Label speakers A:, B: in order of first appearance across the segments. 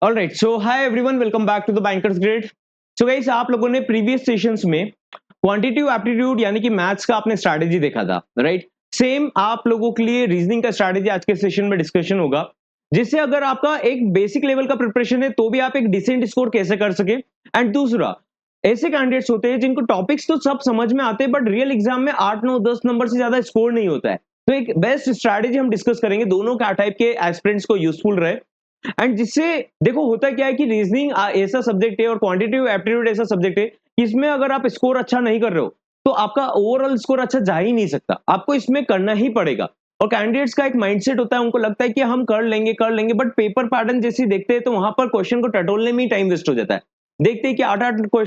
A: Alright, so hi everyone, welcome back to the Bankers Grade. So guys, आप लोगों ने previous sessions में quantitative aptitude यानी कि मैथ्स का आपने स्ट्रैटेजी देखा था, राइट? सेम आप लोगों के लिए रीजनिंग का स्ट्रैटेजी आज के सेशन में डिस्कशन होगा, जिससे अगर आपका एक बेसिक लेवल का प्रिपरेशन है तो भी आप एक डिसेंट स्कोर कैसे कर सके। एंड दूसरा, ऐसे कैंडिडेट्स होते हैं जिनको टॉपिक्स तो सब समझ में आते हैं बट रियल एग्जाम में 8 9 10 नंबर से ज्यादा स्कोर नहीं होता है। तो एक बेस्ट स्ट्रैटेजी हम डिस्कस करेंगे, दोनों क्या टाइप के एस्पिरेंट्स को यूजफुल रहे। एंड जिससे देखो होता क्या है कि रीजनिंग ऐसा सब्जेक्ट है और क्वांटिटेटिव एप्टीट्यूड ऐसा सब्जेक्ट है कि इसमें अगर आप स्कोर अच्छा नहीं कर रहे हो तो आपका ओवरऑल स्कोर अच्छा जा ही नहीं सकता, आपको इसमें करना ही पड़ेगा। और कैंडिडेट्स का एक माइंडसेट होता है, उनको लगता है कि हम कर लेंगे बट पेपर पैटर्न जैसे देखते हैं तो वहां पर क्वेश्चन को टटोलने में ही टाइम वेस्ट हो जाता है। देखते हैं कि 8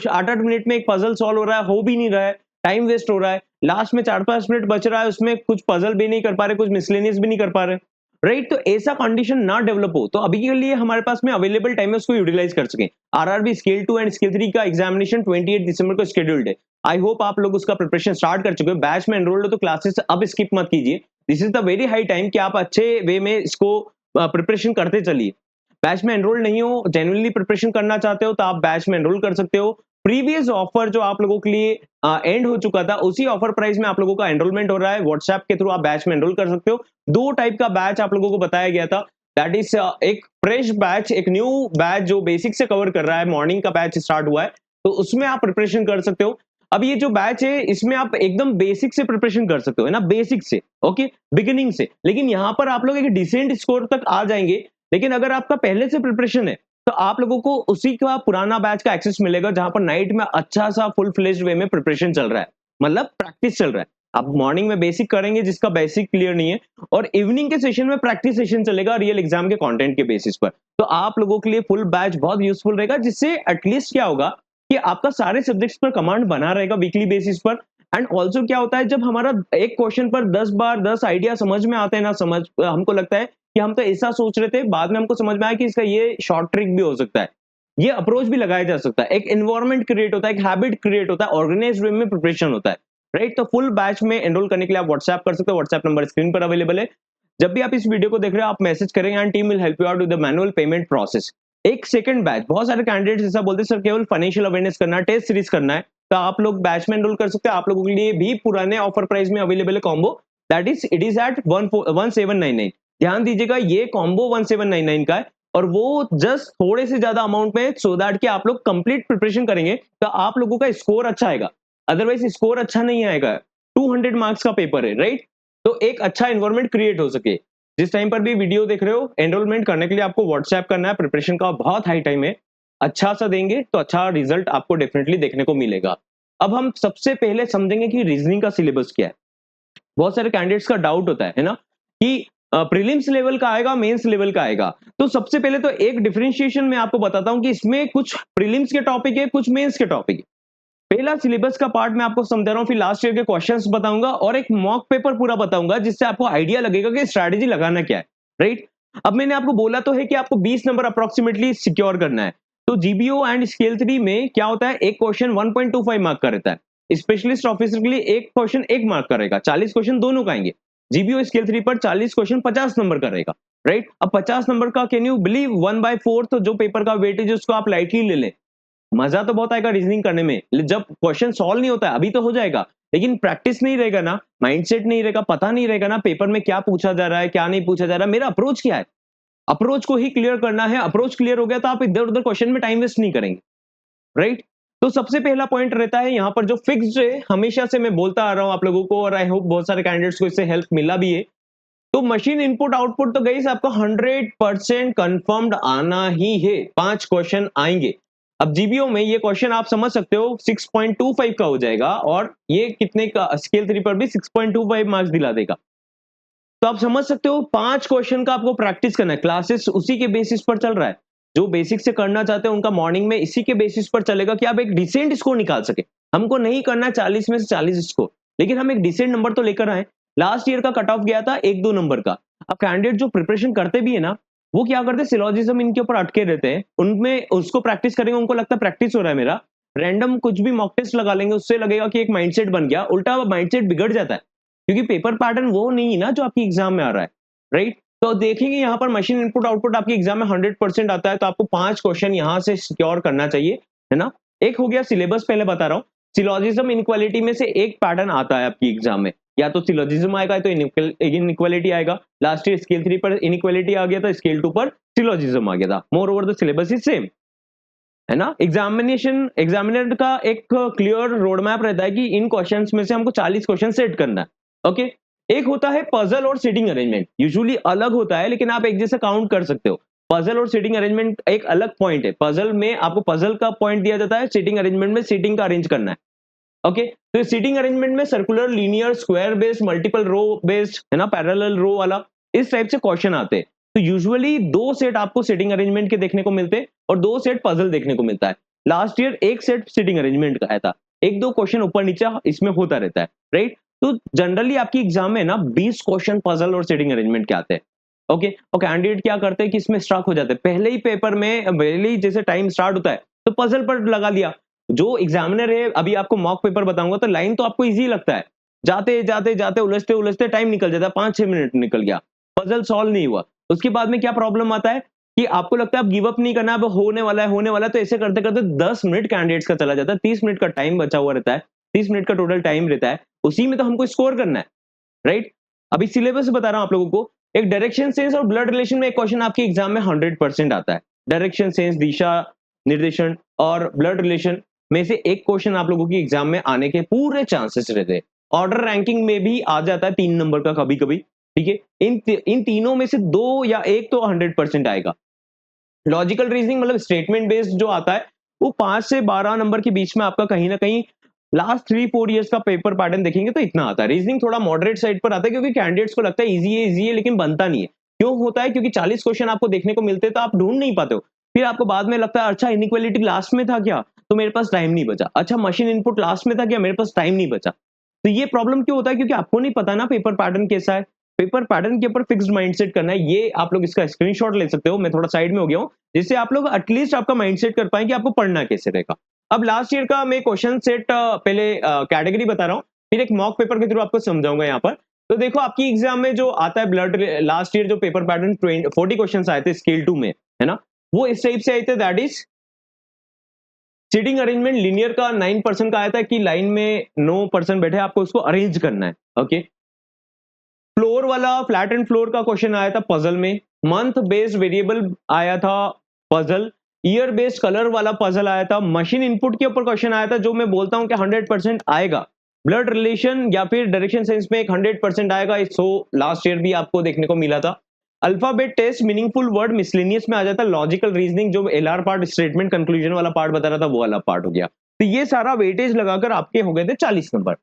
A: 8 मिनट में एक पजल सॉल्व हो रहा है, हो भी नहीं रहा है, टाइम वेस्ट हो रहा है। लास्ट में 4 5 मिनट बच रहा है, उसमें कुछ पजल भी नहीं कर पा रहे, कुछ मिसलेनियस भी नहीं कर पा रहे, राइट? तो ऐसा कंडीशन ना डेवलप हो तो अभी के लिए हमारे पास में अवेलेबल टाइम है, उसको यूटिलाइज कर सकें। आरआरबी स्केल 2 एंड स्केल 3 का एग्जामिनेशन 28 दिसंबर को शेड्यूल्ड है। आई होप आप लोग उसका प्रिपरेशन स्टार्ट कर चुके हो। बैच में एनरोल्ड हो तो क्लासेस अब स्किप मत कीजिए। This is the very high time कि आप अच्छे वे में इसको प्रिपरेशन करते चलिए। बैच में एनरोल नहीं हो, जेन्युइनली प्रिपरेशन करना चाहते हो तो आप बैच में एनरोल कर सकते हो। प्रीवियस ऑफर जो आप लोगों के लिए एंड हो चुका था, उसी ऑफर प्राइस में आप लोगों का एनरोलमेंट हो रहा है। व्हाट्सएप के थ्रू आप बैच में एनरोल कर सकते हो। दो टाइप का बैच आप लोगों को बताया गया था, दैट इज एक फ्रेश बैच, एक न्यू बैच जो बेसिक से कवर कर रहा है। मॉर्निंग का बैच स्टार्ट हुआ है तो उसमें आप प्रिपरेशन कर सकते हो। अब ये जो बैच है इसमें आप एकदम बेसिक से प्रिपरेशन कर सकते हो, है ना, बेसिक से, ओके, बिगिनिंग से। लेकिन यहाँ पर आप लोग एक डिसेंट स्कोर तक आ जाएंगे। लेकिन अगर आपका पहले से प्रिपरेशन है तो आप लोगों को उसी का पुराना बैच का एक्सेस मिलेगा, जहां पर नाइट में अच्छा सा फुल फ्लेज्ड वे में प्रिपरेशन चल रहा है, मतलब प्रैक्टिस चल रहा है। आप मॉर्निंग में बेसिक करेंगे जिसका बेसिक क्लियर नहीं है, और इवनिंग के सेशन में प्रैक्टिस सेशन चलेगा रियल एग्जाम के कंटेंट के बेसिस पर। तो आप लोगों के लिए फुल बैच बहुत यूजफुल रहेगा, जिससे एटलीस्ट क्या होगा कि आपका सारे सब्जेक्ट्स पर कमांड बना रहेगा वीकली बेसिस पर। एंड ऑल्सो क्या होता है, जब हमारा एक क्वेश्चन पर 10 बार 10 आइडिया समझ में आते हैं ना, समझ हमको लगता है कि हम तो ऐसा सोच रहे थे, बाद में हमको समझ में आया कि इसका ये शॉर्ट ट्रिक भी हो सकता है, ये अप्रोच भी लगाया जा सकता है। एक एनवायरनमेंट क्रिएट होता है, एक हैबिट क्रिएट होता है, ऑर्गेनाइज्ड वे में प्रिपरेशन होता है, राइट? तो फुल बैच में एनरोल करने के लिए आप व्हाट्सएप कर सकते हो। व्हाट्सएप नंबर स्क्रीन पर अवेलेबल है। जब भी आप इस वीडियो को देख रहे हो आप मैसेज करेंगे and team will help you out with the manual payment process. एक सेकंड बैच, बहुत सारे कैंडिडेट्स ऐसा बोलते हैं सर केवल फाइनेंशियल अवेयरनेस करना है, टेस्ट सीरीज करना है, तो आप लोग बैच में एनरोल कर सकते हैं। आप लोगों के लिए भी पुराने ऑफर प्राइस में अवेलेबल है combo, that is it is at 1799। ध्यान दीजिएगा, ये कॉम्बो 1799 का है और वो जस्ट थोड़े से ज्यादा अमाउंट में, सो दैट कि आप लोग कंप्लीट प्रिपरेशन करेंगे तो आप लोगों का स्कोर अच्छा आएगा। अदरवाइज स्कोर अच्छा नहीं आएगा। 200 मार्क्स का पेपर है, राइट? तो एक अच्छा एनवायरनमेंट क्रिएट हो सके। जिस टाइम पर भी वीडियो देख रहे हो, एनरोलमेंट करने के लिए आपको व्हाट्सएप करना है। प्रिपरेशन का बहुत हाई टाइम है, अच्छा सा देंगे तो अच्छा रिजल्ट आपको डेफिनेटली देखने को मिलेगा। अब हम सबसे पहले समझेंगे कि रीजनिंग का सिलेबस क्या है। बहुत सारे कैंडिडेट्स का डाउट होता है ना, कि प्रीलिम्स लेवल का आएगा, मेंस लेवल का आएगा। तो सबसे पहले तो एक डिफरेंशिएशन मैं आपको बताता हूं कि इसमें कुछ प्रीलिम्स के टॉपिक है, कुछ मेंस के टॉपिक है। पहला सिलेबस का पार्ट मैं आपको समझा रहा हूं, फिर लास्ट ईयर के क्वेश्चंस बताऊंगा और एक मॉक पेपर पूरा बताऊंगा, जिससे आपको आइडिया लगेगा कि स्ट्रैटेजी लगाना क्या है, राइट? अब मैंने आपको बोला तो है कि आपको 20 नंबर अप्रोक्सीमेटली सिक्योर करना है। तो जीबीओ एंड स्केल 3 में क्या होता है, एक क्वेश्चन 1.25 मार्क का रहता है। स्पेशलिस्ट ऑफिसर के लिए एक क्वेश्चन 1 मार्क का रहेगा, 40 क्वेश्चन दोनों का आएंगे। जीबीओ स्केल 3 पर 40 क्वेश्चन 50 नंबर का रहेगा, राइट? अब 50 नंबर का कैन यू बिलीव 1/4, तो जो पेपर का वेटेज उसको आप लाइटली ले लें। मजा तो बहुत आएगा रीजनिंग करने में, जब क्वेश्चन सॉल्व नहीं होता है अभी तो हो जाएगा, लेकिन प्रैक्टिस नहीं रहेगा ना, माइंडसेट नहीं रहेगा, पता नहीं रहेगा ना पेपर में क्या पूछा जा रहा है, क्या नहीं पूछा जा रहा है, मेरा अप्रोच क्या है, अप्रोच को ही क्लियर करना है। अप्रोच क्लियर हो गया तो आप इधर उधर क्वेश्चन में टाइम वेस्ट नहीं करेंगे, राइट? तो सबसे पहला पॉइंट रहता है यहाँ पर जो फिक्स्ड है, हमेशा से मैं बोलता आ रहा हूं आप लोगों को, और आई होप बहुत सारे कैंडिडेट्स को इससे हेल्प मिला भी है। तो मशीन इनपुट आउटपुट तो गई आपका 100% कंफर्म्ड आना ही है, 5 क्वेश्चन आएंगे। अब जीबीओ में ये क्वेश्चन आप समझ सकते हो 6.25 का हो जाएगा, और ये कितने का, स्केल 3 पर भी 6.25 मार्क्स दिला देगा। तो आप समझ सकते हो 5 क्वेश्चन का आपको प्रैक्टिस करना है। क्लासेस उसी के बेसिस पर चल रहा है, जो बेसिक से करना चाहते हैं उनका मॉर्निंग में इसी के बेसिस पर चलेगा कि आप एक डिसेंट स्कोर निकाल सके। हमको नहीं करना 40 में से 40 स्कोर, लेकिन हम एक डिसेंट नंबर तो लेकर आए। लास्ट ईयर का कट ऑफ गया था 1 2 नंबर का। अब कैंडिडेट जो प्रिपरेशन करते भी है ना, वो क्या करते हैं, सिलोजिज्म इनके ऊपर अटके रहते हैं, उनमें उसको प्रैक्टिस करेंगे, उनको लगता है प्रैक्टिस हो रहा है मेरा। रैंडम कुछ भी मॉक टेस्ट लगा लेंगे, उससे लगेगा कि एक माइंडसेट बन गया, उल्टा माइंडसेट बिगड़ जाता है, क्योंकि पेपर पैटर्न वो नहीं है ना जो आपकी एग्जाम में आ रहा है, राइट? तो देखेंगे यहाँ पर मशीन इनपुट आउटपुट आपके एग्जाम में 100% आता है, तो आपको 5 क्वेश्चन यहाँ से सिक्योर करना चाहिए, है ना। एक हो गया सिलेबस, पहले बता रहा हूँ। सिलोजिज्म इनइक्वालिटी में से एक पैटर्न आता है आपकी एग्जाम में, या तो सिलोजिज्म आएगा या तो इनइक्वालिटी आएगा। लास्ट ईयर स्केल 3 पर इनइक्वालिटी आ गया था, स्केल 2 पर सिलोजिज्म आ गया था। More over the syllabus is same, है ना। एग्जामिनर का एक क्लियर रोड मैप रहता है कि इन क्वेश्चंस में से हमको 40 क्वेश्चन सेट करना है। ओके, एक होता है पजल और सीटिंग अरेंजमेंट, यूजुअली अलग होता है लेकिन आप एक जैसे काउंट कर सकते हो। पजल और सीटिंग अरेंजमेंट एक अलग पॉइंट है। पजल में आपको पजल का पॉइंट दिया जाता है, सीटिंग अरेंजमेंट में सीटिंग का अरेंज करना है। ओके, तो सीटिंग अरेंजमेंट में circular, linear, square based, multiple row based, है ना, पैरेलल रो वाला, इस टाइप से क्वेश्चन आते हैं। तो यूजुअली 2 सेट आपको सीटिंग अरेंजमेंट के देखने को मिलते हैं और 2 सेट पजल देखने को मिलता है। लास्ट ईयर एक सेट सीटिंग अरेंजमेंट का आया था, 1-2 क्वेश्चन ऊपर नीचे इसमें होता रहता है, राइट। तो जनरली आपकी एग्जाम में ना 20 क्वेश्चन पजल और सीटिंग अरेंजमेंट के आते हैं। ओके, और कैंडिडेट क्या करते हैं कि इसमें स्ट्रक हो जाते हैं पहले ही पेपर में, पहले ही जैसे टाइम स्टार्ट होता है तो पजल पर लगा लिया। जो एग्जामिनर है, अभी आपको मॉक पेपर बताऊंगा तो लाइन तो आपको इजी लगता है, जाते जाते जाते उलझते उलझते टाइम निकल जाता है, 5-6 मिनट निकल गया, पजल सॉल्व नहीं हुआ। उसके बाद में क्या प्रॉब्लम आता है कि आपको लगता है अब गिव अप नहीं करना, अब होने वाला है होने वाला है, तो ऐसे करते करते 10 मिनट कैंडिडेट्स का चला जाता है, 30 मिनट का टाइम बचा हुआ रहता है, 30 मिनट का टोटल टाइम रहता है, उसी में तो हमको स्कोर करना है, राइट। अभी सिलेबस बता रहा हूं आप लोगों को। एक डायरेक्शन सेंस और ब्लड रिलेशन में एक क्वेश्चन आपके एग्जाम में 100% आता है। डायरेक्शन सेंस, दिशा निर्देशन, और ब्लड रिलेशन में से एक क्वेश्चन आप लोगों की एग्जाम में आने के पूरे चांसेस रहते हैं। ऑर्डर रैंकिंग में भी आ जाता है 3 नंबर का कभी कभी, ठीक है। इन तीनों में से 2 या 1 तो 100% आएगा। लॉजिकल रीजनिंग मतलब स्टेटमेंट बेस्ड जो आता है, वो 5 से 12 नंबर के बीच में आपका कहीं ना कहीं लास्ट 3-4 इयर्स का पेपर पैटर्न देखेंगे तो इतना आता है। रीजनिंग थोड़ा मॉडरेट साइड पर आता है क्योंकि कैंडिडेट्स को लगता है इजी है लेकिन बनता नहीं है। क्यों होता है? क्योंकि 40 क्वेश्चन आपको देखने को मिलते हैं तो आप ढूंढ नहीं पाते हो। फिर आपको बाद में लगता है अच्छा इनइक्वालिटी लास्ट में था क्या, तो मेरे पास टाइम नहीं बचा। अच्छा मशीन इनपुट लास्ट में था क्या, मेरे पास टाइम नहीं बचा। तो ये प्रॉब्लम क्यों होता है? क्योंकि आपको नहीं पता ना पेपर पैटर्न कैसा है। पेपर पैटर्न के ऊपर फिक्स्ड माइंडसेट करना है। ये आप लोग इसका स्क्रीनशॉट ले सकते हो, मैं थोड़ा साइड में हो गया हूं, जिससे आप लोग एटलीस्ट आपका माइंडसेट कर पाएंगे आपको पढ़ना कैसे रहेगा। अब लास्ट ईयर का मैं क्वेश्चन सेट पहले कैटेगरी बता रहा हूँ, फिर एक मॉक पेपर के थ्रू आपको समझाऊंगा यहाँ पर। तो देखो आपकी एग्जाम में जो आता है ब्लड, लास्ट ईयर जो पेपर पैटर्न 40 क्वेश्चन आए थे स्केल 2 में, है ना, वो इस टाइप से आए थे। That is seating arrangement linear का 9% का आया था कि लाइन में 9% बैठे, आपको उसको अरेंज करना है। ओके, फ्लोर वाला फ्लैट एंड फ्लोर का क्वेश्चन आया था पजल में। मंथ बेस्ड वेरिएबल आया था पजल। ईयर बेस्ड कलर वाला पजल आया था। मशीन इनपुट के ऊपर क्वेश्चन आया था जो मैं बोलता हूं कि 100% आएगा। ब्लड रिलेशन या फिर डायरेक्शन सेंस में एक 100% आएगा, सो लास्ट ईयर भी आपको देखने को मिला था। Alphabet test, meaningful word, miscellaneous में आ जाता। लॉजिकल रीजनिंग जो एलआर पार्ट, स्टेटमेंट कंक्लूजन वाला पार्ट बता रहा था, वो वाला पार्ट हो गया। तो ये सारा वेटेज लगाकर आपके हो गए थे 40 नंबर।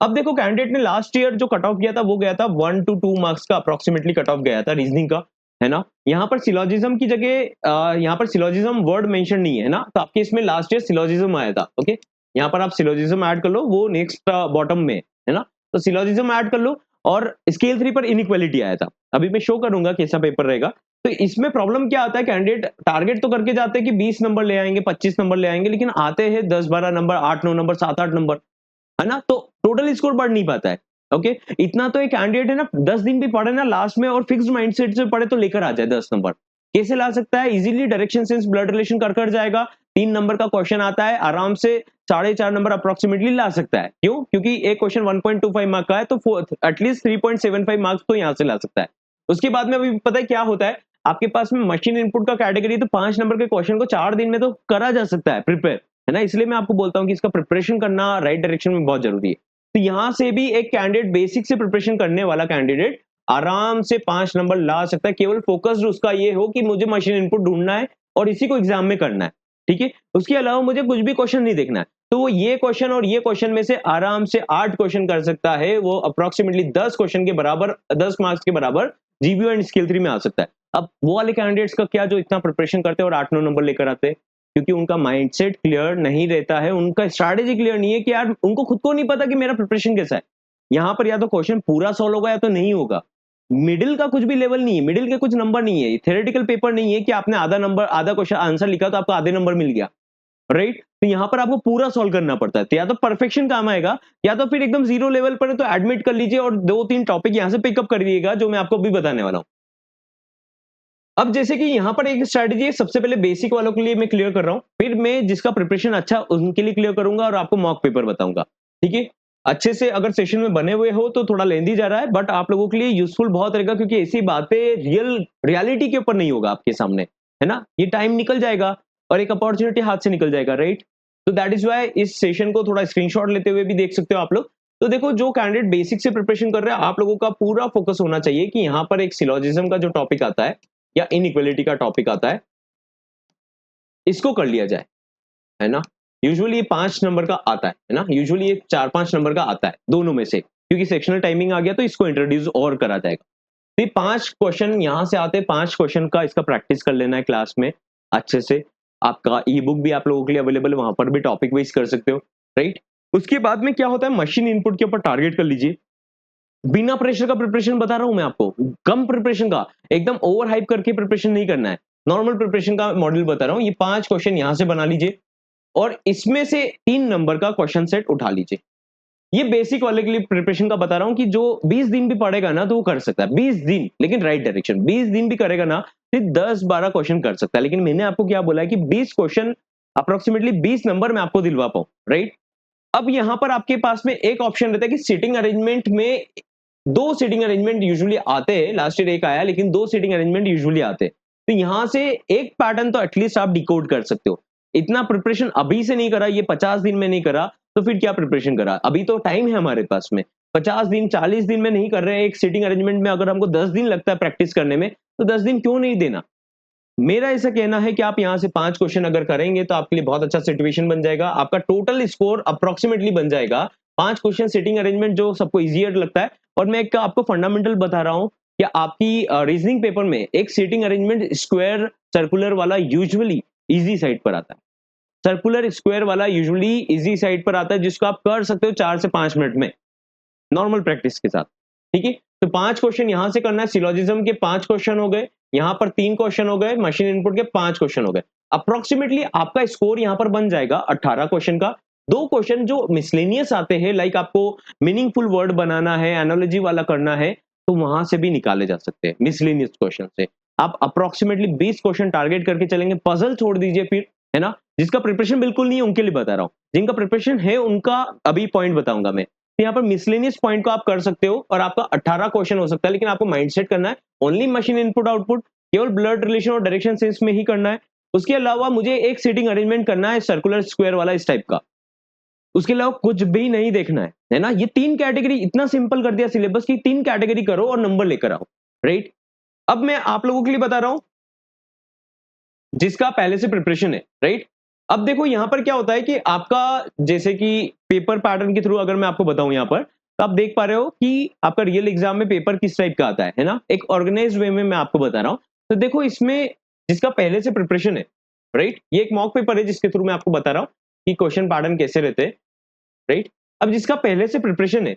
A: अब देखो कैंडिडेट ने लास्ट ईयर जो कट ऑफ किया था वो गया था 1 to 2 मार्क्स का अप्रोक्सीमेटली कट ऑफ गया था रीजनिंग का, है ना। यहाँ पर सिलोजिज्म की जगह यहाँ पर सिलोजिज्म वर्ड मेंशन नहीं है ना, तो आपके इसमें लास्ट ईयर सिलोजिज्म आया था। ओके, यहाँ पर आप सिलोजिज्म ऐड कर लो, वो नेक्स्ट बॉटम में है ना, तो सिलोजिज्म ऐड कर लो। और स्केल 3 पर इनइक्वालिटी आया था। अभी मैं शो करूंगा कैसा पेपर रहेगा। तो इसमें प्रॉब्लम क्या आता है, कैंडिडेट टारगेट तो करके जाते हैं कि 20 नंबर ले आएंगे, 25 नंबर ले आएंगे, लेकिन आते हैं 10-12 नंबर, 8-9 नंबर, 7-8 नंबर, है ना। तो टोटल स्कोर बढ़ नहीं पाता है। ओके, इतना तो एक कैंडिडेट है ना 10 दिन भी पढ़े ना लास्ट में और फिक्स्ड माइंडसेट से पढ़े तो लेकर आ जाए 10 नंबर। कैसे ला सकता है? Easily direction sense blood relation कर जाएगा। 3 नंबर का क्वेश्चन आता है, आराम से 4.5 नंबर अप्रोक्सीमेटली ला सकता है। क्यों? क्योंकि एक क्वेश्चन 1.25 मार्क का है तो एटलीस्ट 3.75 मार्क्स तो यहां से ला सकता है। उसके बाद में अभी पता है क्या होता है, आपके पास में मशीन इनपुट का कैटेगरी, तो 5 नंबर के क्वेश्चन को 4 दिन में तो करा जा सकता है प्रिपेयर, है ना। इसलिए मैं आपको बोलता हूं कि इसका प्रिपरेशन करना राइट डायरेक्शन में बहुत जरूरी है। तो यहां से भी एक कैंडिडेट बेसिक से प्रिपरेशन करने वाला कैंडिडेट आराम से 5 नंबर ला सकता है। केवल फोकस्ड उसका ये हो कि मुझे मशीन इनपुट ढूंढना है और इसी को एग्जाम में करना है, ठीक है। उसके अलावा मुझे कुछ भी क्वेश्चन नहीं देखना है, तो वो ये क्वेश्चन और ये क्वेश्चन में से आराम से 8 क्वेश्चन कर सकता है। वो अप्रोक्सीमेटली 10 क्वेश्चन के बराबर, 10 मार्क्स के बराबर जीबीओ एंड स्किल 3 में आ सकता है। अब वो वाले कैंडिडेट्स का क्या जो इतना प्रिपरेशन करते हैं और 8-9 नंबर लेकर आते हैं, क्योंकि उनका माइंडसेट क्लियर नहीं रहता है, उनका स्ट्रैटेजी क्लियर नहीं है कि यार उनको खुद को नहीं पता कि मेरा प्रिपरेशन कैसा है। यहाँ पर या तो क्वेश्चन पूरा सॉल्व होगा या तो नहीं होगा। मिडिल का कुछ भी लेवल नहीं है, मिडिल के कुछ नंबर नहीं है, थ्योरेटिकल पेपर नहीं है कि आपने आधा नंबर, आधा क्वेश्चन आंसर लिखा तो आपको आधे नंबर मिल गया, राइट। तो यहाँ पर आपको पूरा सॉल्व करना पड़ता है। तो या तो परफेक्शन काम आएगा या तो फिर एकदम जीरो लेवल पर है तो एडमिट कर लीजिए और 2-3 टॉपिक यहाँ से पिकअप कर लीजिएगा जो मैं आपको अभी बताने वाला हूँ। अब जैसे कि यहाँ पर एक स्ट्रैटेजी है, सबसे पहले बेसिक वालों के लिए मैं क्लियर कर रहा हूँ, फिर मैं जिसका प्रिपरेशन अच्छा उनके लिए क्लियर करूंगा और आपको मॉक पेपर बताऊंगा। ठीक है, अच्छे से अगर सेशन में बने हुए हो तो थोड़ा लेंदी जा रहा है, बट आप लोगों के लिए यूजफुल बहुत रहेगा, क्योंकि ऐसी बातें रियलिटी के ऊपर नहीं होगा आपके सामने, है ना। ये टाइम निकल जाएगा और एक अपॉर्चुनिटी हाथ से निकल जाएगा, राइट। तो दैट इज वाई इस सेशन को थोड़ा स्क्रीनशॉट लेते हुए भी देख सकते हो आप लोग। तो देखो, जो कैंडिडेट बेसिक से प्रिपरेशन कर रहे हैं, आप लोगों का पूरा फोकस होना चाहिए कि यहाँ पर एक सिलोजिज्म का जो टॉपिक आता है या इनइक्वालिटी का टॉपिक आता है, इसको कर लिया जाए, है ना। यूजुअली ये 5 नंबर का आता है ना, यूजुअली ये 4-5 नंबर का आता है दोनों में से, क्योंकि सेक्शनल टाइमिंग आ गया तो इसको इंट्रोड्यूस और करा जाएगा। तो ये 5 क्वेश्चन यहाँ से आते हैं, 5 क्वेश्चन का इसका प्रैक्टिस कर लेना है क्लास में अच्छे से। आपका ई बुक भी आप लोगों के लिए अवेलेबल है, वहां पर भी टॉपिक वाइज कर सकते हो, राइट। उसके बाद में क्या होता है, मशीन इनपुट के ऊपर टारगेट कर लीजिए। बिना प्रेशर का प्रिपरेशन बता रहा हूं मैं आपको, कम प्रिपरेशन का, एकदम ओवर हाइप करके प्रिपरेशन नहीं करना है, नॉर्मल प्रिपरेशन का मॉडल बता रहा हूं। ये 5 क्वेश्चन यहां से बना लीजिए और इसमें से 3 नंबर का क्वेश्चन सेट उठा लीजिए। ये बेसिक वाले के लिए प्रिपरेशन का बता रहा हूं कि जो 20 दिन भी पढ़ेगा ना तो वो कर सकता है, 20 दिन, लेकिन राइट डायरेक्शन। 20 दिन भी करेगा ना तो 10-12 क्वेश्चन कर सकता है, लेकिन मैंने आपको क्या बोला है कि 20 क्वेश्चन, अप्रोक्सीमेटली 20 नंबर मैं आपको दिलवा पाऊं, राइट। अब यहां पर आपके पास में एक ऑप्शन रहता है कि सीटिंग अरेंजमेंट में 2 सीटिंग अरेंजमेंट यूजुअली आते हैं, लास्ट ईयर एक आया, लेकिन 2 सीटिंग अरेंजमेंट यूजुअली आते हैं। तो यहां से एक पैटर्न तो एटलीस्ट आप डिकोड कर सकते हो। इतना प्रिपरेशन अभी से नहीं करा, ये 50 दिन में नहीं करा, तो फिर क्या प्रिपरेशन करा, अभी तो टाइम है हमारे पास में। 50 दिन 40 दिन में नहीं कर रहे हैं, एक सीटिंग अरेंजमेंट में अगर हमको 10 दिन लगता है प्रैक्टिस करने में, तो 10 दिन क्यों नहीं देना। मेरा ऐसा कहना है कि आप यहां से 5 क्वेश्चन अगर करेंगे तो आपके लिए बहुत अच्छा सिचुएशन बन जाएगा, आपका टोटल स्कोर अप्रोक्सीमेटली बन जाएगा। 5 क्वेश्चन सीटिंग अरेंजमेंट जो सबको इजियर लगता है। और मैं एक आपको फंडामेंटल बता रहा हूं कि आपकी रीजनिंग पेपर में एक सीटिंग अरेंजमेंट स्क्वायर सर्कुलर वाला यूजुअली इजी साइड पर आता है। सर्कुलर स्क्वायर वाला यूजुअली इजी साइड पर आता है, जिसको आप कर सकते हो 4 से 5 मिनट में नॉर्मल प्रैक्टिस के साथ। ठीक है, तो 5 क्वेश्चन यहां से करना है, सिलोजिज्म के 5 क्वेश्चन हो गए, यहाँ पर 3 क्वेश्चन हो गए, मशीन इनपुट के 5 क्वेश्चन हो गए। अप्रोक्सीमेटली आपका स्कोर यहाँ पर बन जाएगा 18 क्वेश्चन का। 2 क्वेश्चन जो मिसलेनियस आते हैं, लाइक आपको मीनिंगफुल वर्ड बनाना है, एनालॉजी वाला करना है, तो वहां से भी निकाले जा सकते हैं मिसलेनियस क्वेश्चन से। आप अप्रोक्सीमेटली 20 क्वेश्चन टारगेट करके चलेंगे। पजल छोड़ दीजिए फिर, है ना। जिसका प्रिपरेशन बिल्कुल नहीं है उनके लिए बता रहा हूँ, जिनका प्रिपरेशन है उनका अभी पॉइंट बताऊंगा मैं। तो यहाँ पर मिसलेनियस पॉइंट को आप कर सकते हो और आपका 18 क्वेश्चन हो सकता है, लेकिन आपको माइंडसेट करना है ओनली मशीन इनपुट आउटपुट, केवल ब्लड रिलेशन और डायरेक्शन सेंस में ही करना है। उसके अलावा मुझे एक सीटिंग अरेंजमेंट करना है सर्कुलर स्क्वायर वाला इस टाइप का, उसके अलावा कुछ भी नहीं देखना है ना। ये 3 कैटेगरी, इतना सिंपल कर दिया सिलेबस की, 3 कैटेगरी करो और नंबर लेकर आओ, राइट। अब मैं आप लोगों के लिए बता रहा हूं जिसका पहले से प्रिपरेशन है, राइट। अब देखो यहाँ पर क्या होता है कि आपका, जैसे कि पेपर पैटर्न के थ्रू अगर मैं आपको बताऊं यहाँ पर, तो आप देख पा रहे हो कि आपका रियल एग्जाम में पेपर किस टाइप का आता है ना, एक ऑर्गेनाइज्ड वे में मैं आपको बता रहा हूं। तो देखो इसमें जिसका पहले से प्रिपरेशन है, राइट, ये एक मॉक पेपर है जिसके थ्रू मैं आपको बता रहा हूँ कि क्वेश्चन पैटर्न कैसे रहते हैं, राइट। अब जिसका पहले से प्रिपरेशन है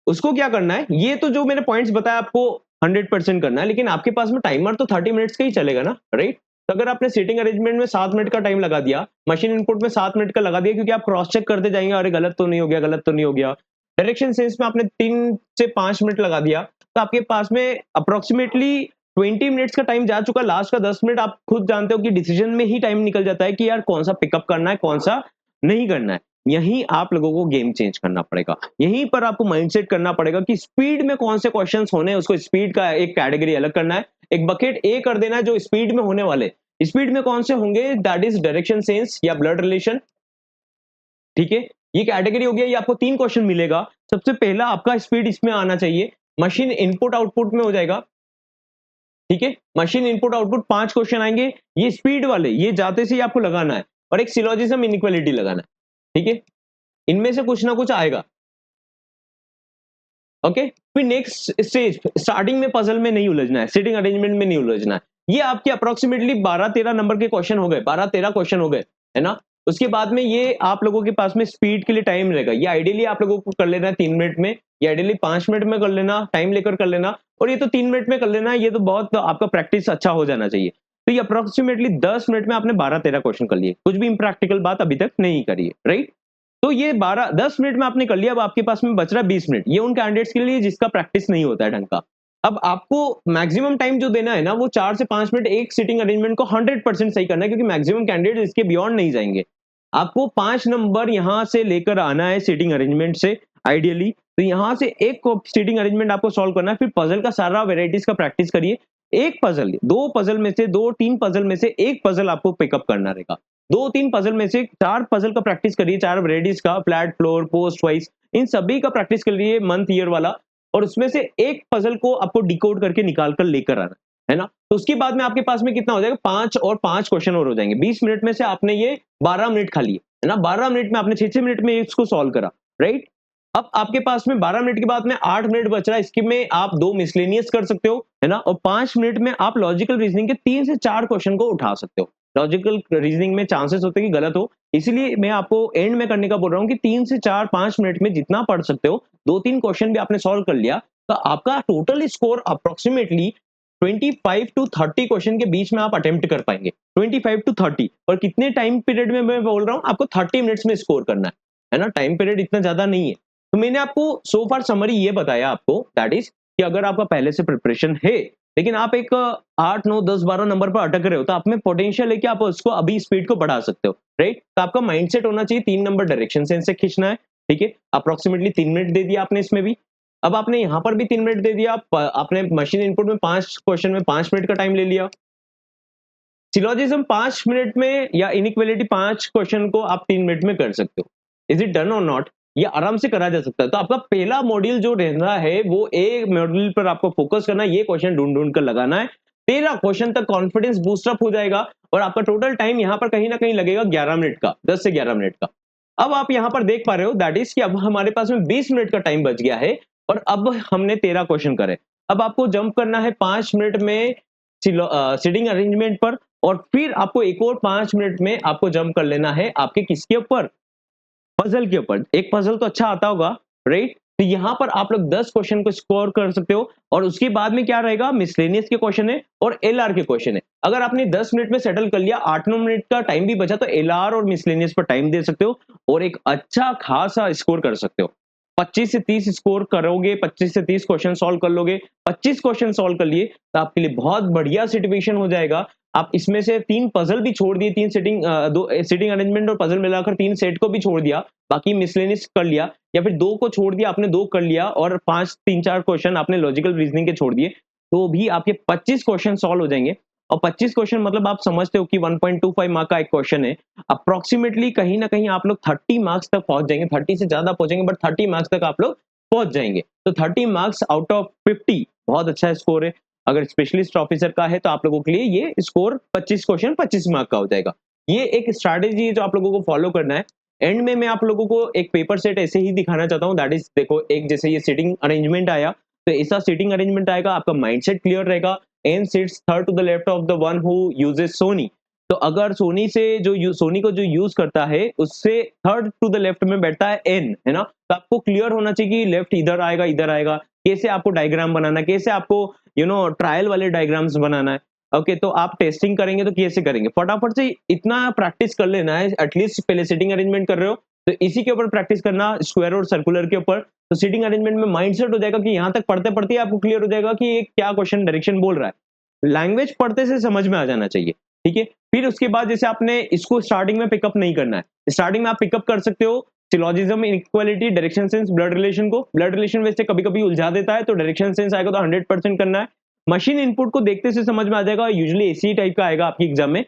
A: उसको क्या करना है, ये तो जो मैंने पॉइंट्स बताया आपको 100% करना है, लेकिन आपके पास में टाइमर तो 30 मिनट्स का ही चलेगा ना, राइट। तो अगर आपने सीटिंग अरेंजमेंट में 7 मिनट का टाइम लगा दिया, मशीन इनपुट में 7 मिनट का लगा दिया, क्योंकि आप क्रॉस चेक करते जाएंगे, अरे गलत तो नहीं हो गया, गलत तो नहीं हो गया। डायरेक्शन सेंस में आपने 3 से 5 मिनट लगा दिया, तो आपके पास में अप्रोक्सीमेटली 20 मिनट्स का टाइम जा चुका। लास्ट का 10 मिनट आप खुद जानते हो कि डिसीजन में ही टाइम निकल जाता है कि यार कौन सा पिकअप करना है, कौन सा नहीं करना है। यहीं आप लोगों को गेम चेंज करना पड़ेगा, यहीं पर आपको माइंडसेट करना पड़ेगा कि स्पीड में कौन से क्वेश्चंस होने हैं, उसको स्पीड का एक कैटेगरी अलग करना है, एक बकेट ए कर देना है जो स्पीड में होने वाले। स्पीड में कौन से होंगे, दैट इज डायरेक्शन सेंस या ब्लड रिलेशन, ठीक है। ये कैटेगरी हो गया, ये आपको 3 क्वेश्चन मिलेगा। सबसे पहला आपका स्पीड इसमें आना चाहिए, मशीन इनपुट आउटपुट में हो जाएगा, ठीक है। मशीन इनपुट आउटपुट 5 क्वेश्चन आएंगे, ये स्पीड वाले, ये जाते से ही आपको लगाना है, और एक सिलोजिज्म इनइक्वालिटी लगाना है, ठीक है। इनमें से कुछ ना कुछ आएगा, ओके। फिर नेक्स्ट स्टेज, स्टार्टिंग में पजल में नहीं उलझना है, सीटिंग अरेंजमेंट में नहीं उलझना है। ये आपके अप्रोक्सीमेटली 12-13 नंबर के क्वेश्चन हो गए, 12-13 क्वेश्चन हो गए, है ना। उसके बाद में ये आप लोगों के पास में स्पीड के लिए टाइम रहेगा, ये आइडियली आप लोगों को कर लेना है 3 मिनट में, या आइडियली 5 मिनट में कर लेना, टाइम लेकर कर लेना, और ये तो 3 मिनट में कर लेना, ये तो बहुत आपका प्रैक्टिस अच्छा हो जाना चाहिए। तो ये अप्रोक्सीमेटली 10 मिनट में आपने 12-13 क्वेश्चन कर लिए, कुछ भी इम्प्रैक्टिकल बात अभी तक नहीं करी है, राइट। तो ये 12-10 मिनट में आपने कर लिया, अब आपके पास में बच रहा है 20 मिनट। ये उन कैंडिडेट्स के लिए जिसका प्रैक्टिस नहीं होता है ढंग का, अब आपको मैक्सिमम टाइम जो देना है ना वो 4 से 5 मिनट एक सीटिंग अरेंजमेंट को 100% सही करना है, क्योंकि मैक्सिमम कैंडिडेट इसके बियॉन्ड नहीं जाएंगे। आपको 5 नंबर यहां से लेकर आना है सीटिंग अरेंजमेंट से आइडियली। तो यहां से एक सीटिंग अरेंजमेंट आपको सॉल्व करना है, फिर पजल का सारा वेराइटीज का प्रैक्टिस करिए। एक पजल, दो पजल में से, 2-3 पजल में से एक पजल आपको पिकअप करना रहेगा। 2-3 पजल में से 4 पजल का प्रैक्टिस करिए, 4 वेराइटीज का, फ्लैट, फ्लोर, पोस्ट वाइज, इन सभी का प्रैक्टिस करिए मंथ ईयर वाला। और उसमें से एक पजल को आपको डिकोड करके निकाल कर लेकर आना है ना। तो उसके बाद में आपके पास में कितना हो जाएगा, 5 और 5 क्वेश्चन और हो जाएंगे। 20 मिनट में से आपने ये 12 मिनट खा लिए है ना। 12 मिनट में आपने 6-6 मिनट में इसको सॉल्व करा, राइट। अब आपके पास में 12 मिनट के बाद में 8 मिनट बच रहा है, इसके में आप 2 मिसलेनियस कर सकते हो है ना, और 5 मिनट में आप लॉजिकल रीजनिंग के 3 से 4 क्वेश्चन को उठा सकते हो। लॉजिकल रीजनिंग में चांसेस होते हैं कि गलत हो, इसलिए मैं आपको एंड में करने का बोल रहा हूँ कि 3 से 4-5 मिनट में जितना पढ़ सकते हो, 2-3 क्वेश्चन भी आपने सॉल्व कर लिया, तो आपका total score approximately 25 to 30 question के बीच में आप अटेम्प्ट कर पाएंगे। 25 टू 30, और कितने टाइम पीरियड में मैं बोल रहा हूँ, आपको 30 मिनट्स में स्कोर करना है ना। टाइम पीरियड इतना ज्यादा नहीं है। तो मैंने आपको सो फार समरी ये बताया आपको, दैट इज कि अगर आपका पहले से प्रिपरेशन है, लेकिन आप एक 8, 9, 10, 12 नंबर पर अटक रहे हो, तो आप में पोटेंशियल है कि आप उसको अभी स्पीड को बढ़ा सकते हो, राइट। तो आपका माइंडसेट होना चाहिए 3 नंबर डायरेक्शन सेंस से खींचना है, ठीक है। अप्रोक्सीमेटली 3 मिनट दे दिया आपने इसमें भी। अब आपने यहाँ पर भी 3 मिनट दे दिया, आपने मशीन इनपुट में 5 क्वेश्चन में 5 मिनट का टाइम ले लिया। सिलोजिज्म 5 मिनट में, या इनइक्वालिटी 5 क्वेश्चन को आप 3 मिनट में कर सकते हो। इज इट डन और नॉट? ये आराम से करा जा सकता है। तो आपका पहला मॉड्यूल जो रहना है, वो एक मॉड्यूल पर आपको फोकस करना है, ये क्वेश्चन ढूंढ कर लगाना है। 13 क्वेश्चन तक कॉन्फिडेंस बूस्टअप हो जाएगा, और आपका टोटल टाइम यहाँ पर कहीं ना कहीं लगेगा 11 मिनट का, 10 से 11 मिनट का। अब आप यहाँ पर देख पा रहे हो, दैट इज कि अब हमारे पास में 20 मिनट का टाइम बच गया है, और अब हमने 13 क्वेश्चन करे। अब आपको जंप करना है 5 मिनट में सीटिंग अरेंजमेंट पर, और फिर आपको एक और 5 मिनट में आपको जंप कर लेना है आपके किसके ऊपर, पजल के ऊपर। एक पजल तो अच्छा आता होगा, राइट। तो यहाँ पर आप लोग 10 क्वेश्चन को स्कोर कर सकते हो, और उसके बाद में क्या रहेगा, मिसलेनियस के क्वेश्चन है और एलआर के क्वेश्चन है। अगर आपने 10 मिनट में सेटल कर लिया, 8-9 मिनट का टाइम भी बचा, तो एलआर और मिसलेनियस पर टाइम दे सकते हो, और एक अच्छा खासा स्कोर कर सकते हो। 25 से 30 स्कोर करोगे, 25 से 30 क्वेश्चन सॉल्व कर लोगे, 25 क्वेश्चन सॉल्व कर लिए, तो आपके लिए बहुत बढ़िया सिचुएशन हो जाएगा। आप इसमें से 3 पजल भी छोड़ दिए, 3 सेटिंग, 2 सीटिंग अरेंजमेंट और पजल मिलाकर 3 सेट को भी छोड़ दिया, बाकी मिसलेनियस कर लिया, या फिर 2 को छोड़ दिया आपने, 2 कर लिया, और 5 3-4 क्वेश्चन आपने लॉजिकल रीजनिंग के छोड़ दिए, तो भी आपके 25 क्वेश्चन सॉल्व हो जाएंगे। और 25 क्वेश्चन मतलब आप समझते हो कि 1.25 मार्क का एक क्वेश्चन है। अप्रोक्सीमेटली कहीं ना कहीं आप लोग 30 मार्क्स तक पहुंच जाएंगे, 30 से ज्यादा पहुंचेंगे, बट 30 मार्क्स तक आप लोग पहुंच जाएंगे। तो 30 मार्क्स आउट ऑफ 50 बहुत अच्छा स्कोर है। अगर स्पेशलिस्ट ऑफिसर का है, तो आप लोगों के लिए ये स्कोर 25 क्वेश्चन 25 मार्क का हो जाएगा। ये एक स्ट्रैटेजी है जो आप लोगों को फॉलो करना है। एंड में मैं आप लोगों को एक पेपर सेट ऐसे ही दिखाना चाहता हूँ, दैट इज देखो, एक जैसे ये सीटिंग अरेंजमेंट आया, तो ऐसा सीटिंग अरेंजमेंट आएगा, आपका माइंडसेट क्लियर रहेगा। M sits third to the left of the one who uses Sony. तो अगर सोनी से जो सोनी को जो यूज करता है, उससे थर्ड टू द लेफ्ट में बैठता है एन, है ना। तो आपको क्लियर होना चाहिए कि लेफ्ट इधर आएगा, इधर आएगा, कैसे आपको डायग्राम बनाना है, कैसे आपको ट्रायल वाले डायग्राम्स बनाना है। ओके, तो आप टेस्टिंग करेंगे तो कैसे करेंगे, फटाफट से इतना प्रैक्टिस कर लेना है। एटलीस्ट पहले सीटिंग अरेंजमेंट कर रहे हो, तो इसी के ऊपर प्रैक्टिस करना, स्क्वायर और सर्कुलर के ऊपर। तो सीटिंग अरेंजमेंट में माइंडसेट हो जाएगा कि यहाँ तक पढ़ते पढ़ते आपको क्लियर हो जाएगा कि ये क्या क्वेश्चन डायरेक्शन बोल रहा है। लैंग्वेज पढ़ते से समझ में आ जाना चाहिए, ठीक है। फिर उसके बाद जैसे आपने इसको स्टार्टिंग में पिकअप नहीं करना है, स्टार्टिंग में आप पिकअप कर सकते हो syllogism, inequality, direction sense, blood relation को। ब्लड रिलेशन वैसे कभी कभी उलझा देता है, तो डायरेक्शन सेंस आएगा तो 100% करना है। मशीन इनपुट को देखते से समझ में आ जाएगा, यूजुअली एसी टाइप का आएगा आपकी एग्जाम में।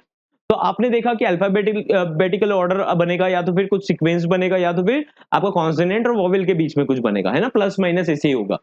A: तो आपने देखा कि अल्फाबेटिकल ऑर्डर बनेगा, या तो फिर कुछ सीक्वेंस बनेगा, या तो फिर आपका कॉन्सोनेंट और वोवेल के बीच में कुछ बनेगा, है ना, प्लस माइनस ऐसे ही होगा।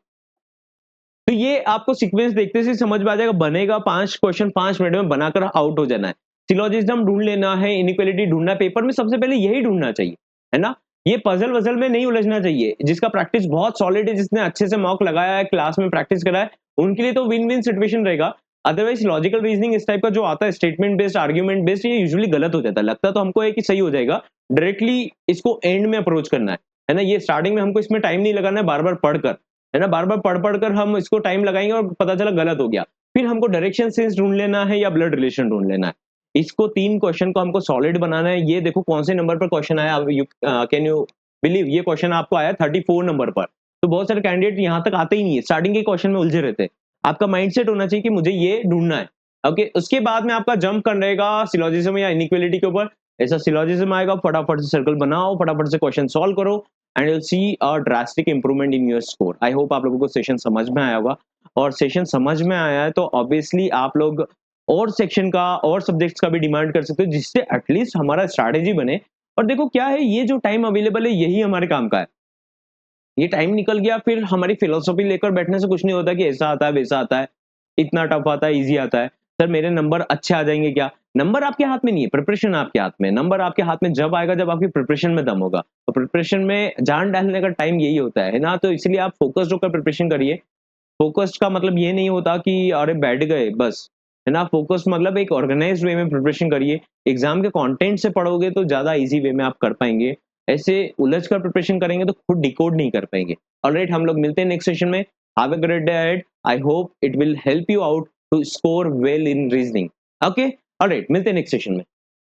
A: तो ये आपको सीक्वेंस देखते से समझ में आ जाएगा, बनेगा। 5 क्वेश्चन 5 मिनट में बनाकर आउट हो जाना है। सिलोजिज्म ढूंढ लेना है, इनइक्वालिटी ढूंढना है, पेपर में सबसे पहले यही ढूंढना चाहिए, है ना। ये पजल वजल में नहीं उलझना चाहिए। जिसका प्रैक्टिस बहुत सॉलिड है, जिसने अच्छे से मॉक लगाया है, क्लास में प्रैक्टिस करा है, उनके लिए तो विन विन सिचुएशन रहेगा। अदरवाइज लॉजिकल रीजनिंग इस टाइप का जो आता है, स्टेटमेंट बेस्ड, आर्ग्यूमेंट बेस्ड, ये यूजुअली गलत हो जाता है। लगता तो हमको है कि सही हो जाएगा, डायरेक्टली इसको एंड में अप्रोच करना है ना। ये स्टार्टिंग में हमको इसमें टाइम नहीं लगाना है, बार बार पढ़कर, है ना, बार बार पढ़ पढ़ कर हम इसको टाइम लगाएंगे और पता चला गलत हो गया। फिर हमको डायरेक्शन सेंस ढूंढ लेना है या ब्लड रिलेशन ढूंढ लेना है। इसको 3 क्वेश्चन को हमको सॉलिड बनाना है। ये देखो कौन से नंबर पर क्वेश्चन आया, कैन यू बिलीव, ये क्वेश्चन आपको आया 34 नंबर पर। तो बहुत सारे कैंडिडेट यहाँ तक आते ही नहीं है, स्टार्टिंग के क्वेश्चन में उलझे रहते हैं। आपका माइंडसेट होना चाहिए कि मुझे ये ढूंढना है। ओके, उसके बाद में आपका जंप कर रहेगा सिलोजिज्म या इनइक्वालिटी के ऊपर। ऐसा सिलोजिज्म आएगा, फटाफट से सर्कल बनाओ, फटाफट से क्वेश्चन सॉल्व करो and you'll see a drastic improvement in your score. I hope आप लोगों को सेशन समझ में आया होगा, और सेशन समझ में आया है तो ऑब्वियसली आप लोग और सेक्शन का और सब्जेक्ट्स का भी डिमांड कर सकते हो, जिससे एटलीस्ट हमारा स्ट्रैटेजी बने। और देखो क्या है, ये जो टाइम अवेलेबल है यही हमारे काम का है। ये टाइम निकल गया, फिर हमारी फिलोसॉफी लेकर बैठने से कुछ नहीं होता कि ऐसा आता है वैसा आता है, इतना टफ आता है इजी आता है, सर मेरे नंबर अच्छे आ जाएंगे क्या? नंबर आपके हाथ में नहीं है, प्रिपरेशन आपके हाथ में। नंबर आपके हाथ में जब आएगा जब आपकी प्रिपरेशन में दम होगा, और प्रिपरेशन में जान डालने का टाइम यही होता है ना। तो इसलिए आप फोकस्ड होकर प्रिपरेशन करिए। फोकस्ड का मतलब ये नहीं होता कि अरे बैठ गए बस, है ना। फोकस मतलब एक ऑर्गेनाइज्ड वे में प्रिपरेशन करिए। एग्जाम के कंटेंट से पढ़ोगे तो ज्यादा इजी वे में आप कर पाएंगे। ऐसे उलझ कर प्रिपरेशन करेंगे तो खुद डिकोड नहीं कर पाएंगे। ऑलराइट, हम लोग मिलते हैं नेक्स्ट सेशन में। Have a great day ahead. I hope it will help you out to score well in reasoning. Okay, alright, मिलते हैं नेक्स्ट सेशन में।